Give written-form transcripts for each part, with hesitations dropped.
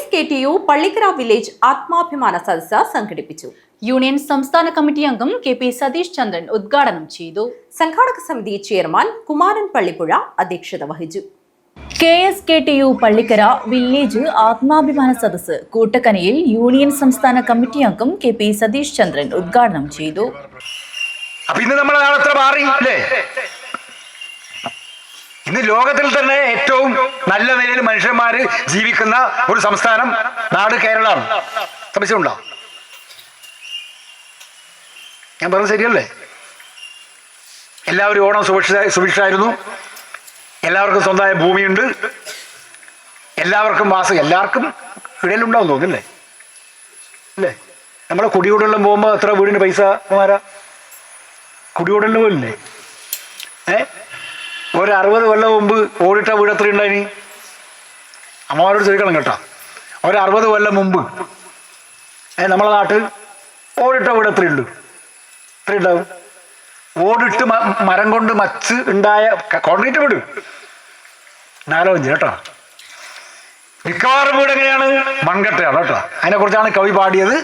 KSKTU Pallikkara village ആത്മാഭിമാന സദസ്സ് സംഘടിപ്പിച്ചു. Union സംസ്ഥാന കമ്മിറ്റി അംഗം KP സതീഷ് ചന്ദ്രൻ ഉദ്ഘാടനം ചെയ്തു. സംഘാടക സമിതി ചെയർമാൻ കുമാരൻ പള്ളിപ്പുഴ അധ്യക്ഷത വഹിച്ചു. KSKTU പള്ളിക്കര വില്ലേജ് ആത്മാഭിമാന സദസ്സ് കൂട്ടക്കനയിൽ യൂണിയൻ സംസ്ഥാന കമ്മിറ്റി അംഗം KP സതീഷ് ചന്ദ്രൻ ഉദ്ഘാടനം ചെയ്തു. ഇന്ന് ലോകത്തിൽ തന്നെ ഏറ്റവും നല്ല നിലയിൽ മനുഷ്യന്മാര് ജീവിക്കുന്ന ഒരു സംസ്ഥാനം നാട് കേരളമാണ്. സംശയമുണ്ടോ? ഞാൻ പറഞ്ഞത് ശരിയല്ലേ? എല്ലാവരും ഓണം സുഭിക്ഷമായിരുന്നു. എല്ലാവർക്കും സ്വന്തമായ ഭൂമിയുണ്ട്. എല്ലാവർക്കും എല്ലാവർക്കും ഇടയിലുണ്ടാവും തോന്നില്ലേ? അല്ലേ? നമ്മളെ കുടികൂടെല്ലാം പോകുമ്പോൾ എത്ര വീടിന് പൈസ കുടികൂടെല്ലാം പോലില്ലേ? ഒരു 60 കൊല്ലം മുമ്പ് ഓടിട്ട വീട് എത്ര ഉണ്ടായിനി? അമ്മമാരോട് ചോദിക്കണം കേട്ടോ. ഒരു 60 കൊല്ലം മുമ്പ് നമ്മളെ നാട്ടിൽ ഓടിട്ട വീട് എത്രയുണ്ട്? എത്ര ഉണ്ടാവും? ഓടിട്ട് മരം കൊണ്ട് മച്ച് ഉണ്ടായ കോൺക്രീറ്റ് വീട് 4-5 കേട്ടോ. മിക്കവാറും വീട് എങ്ങനെയാണ്? മൺകട്ടയാണ് കേട്ടോ. അതിനെക്കുറിച്ചാണ് കവി പാടിയത്.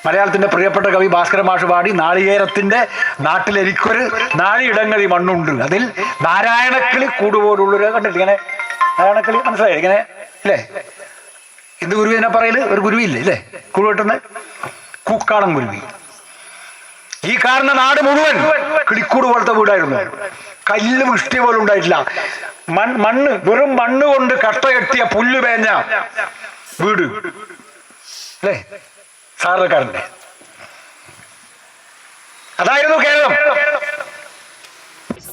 മലയാളത്തിന്റെ പ്രിയപ്പെട്ട കവി ഭാസ്കര മാഷ് പാടി, നാളികേരത്തിന്റെ നാട്ടിലെനിക്കൊരു നാളിയിടങ്ങതി മണ്ണുണ്ട്, അതിൽ നാരായണക്കിളി കൂടുപോലുള്ളൊരു കണ്ടിട്ട് ഇങ്ങനെ നാരായണക്കിളി മനസ്സിലായി ഇങ്ങനെ അല്ലേ? എന്ത് കുരുവി എന്നെ പറയല്? ഒരു കുരുവില്ലേ അല്ലേ? കുഴുവെട്ടുന്ന കൂക്കാടൻ കുരുവി. ഈ കാരണം നാട് മുഴുവൻ കിളിക്കൂട് പോലത്തെ വീടായിരുന്നു. കല്ല് വൃഷ്ടി പോലും ഉണ്ടായിട്ടില്ല. മണ്ണ് വെറും മണ്ണ് കൊണ്ട് കട്ട കെട്ടിയ പുല്ല് പേഞ്ഞ വീട് അല്ലേ? സാധാരണക്കാരന്റെ അതായിരുന്നു കേരളം.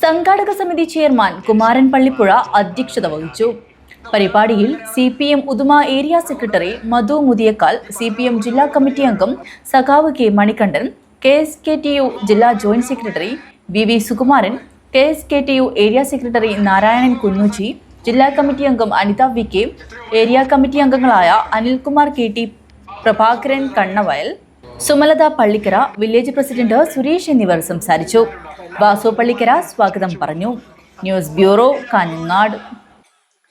സംഘാടക സമിതി ചെയർമാൻ കുമാരൻ പള്ളിപ്പുഴ അധ്യക്ഷത വഹിച്ചു. പരിപാടിയിൽ CPM Uduma area secretary Madhu Muthiyakkal, CPM ജില്ലാ കമ്മിറ്റി അംഗം സഖാവ് K മണികണ്ഠൻ, KSKTU ജില്ലാ joint secretary VV Sukumaran, KSKTU area secretary Narayanan Kunnuchi, ജില്ലാ കമ്മിറ്റി അംഗം അനിത VK, ഏരിയ കമ്മിറ്റി അംഗങ്ങളായ Anilkumar KT, Prabhakaran Kannavayal, Sumalatha Pallikkara, village president Suresh എന്നിവർ സംസാരിച്ചു. വാസു പള്ളിക്കര സ്വാഗതം പറഞ്ഞു. News bureau, Kanhangad.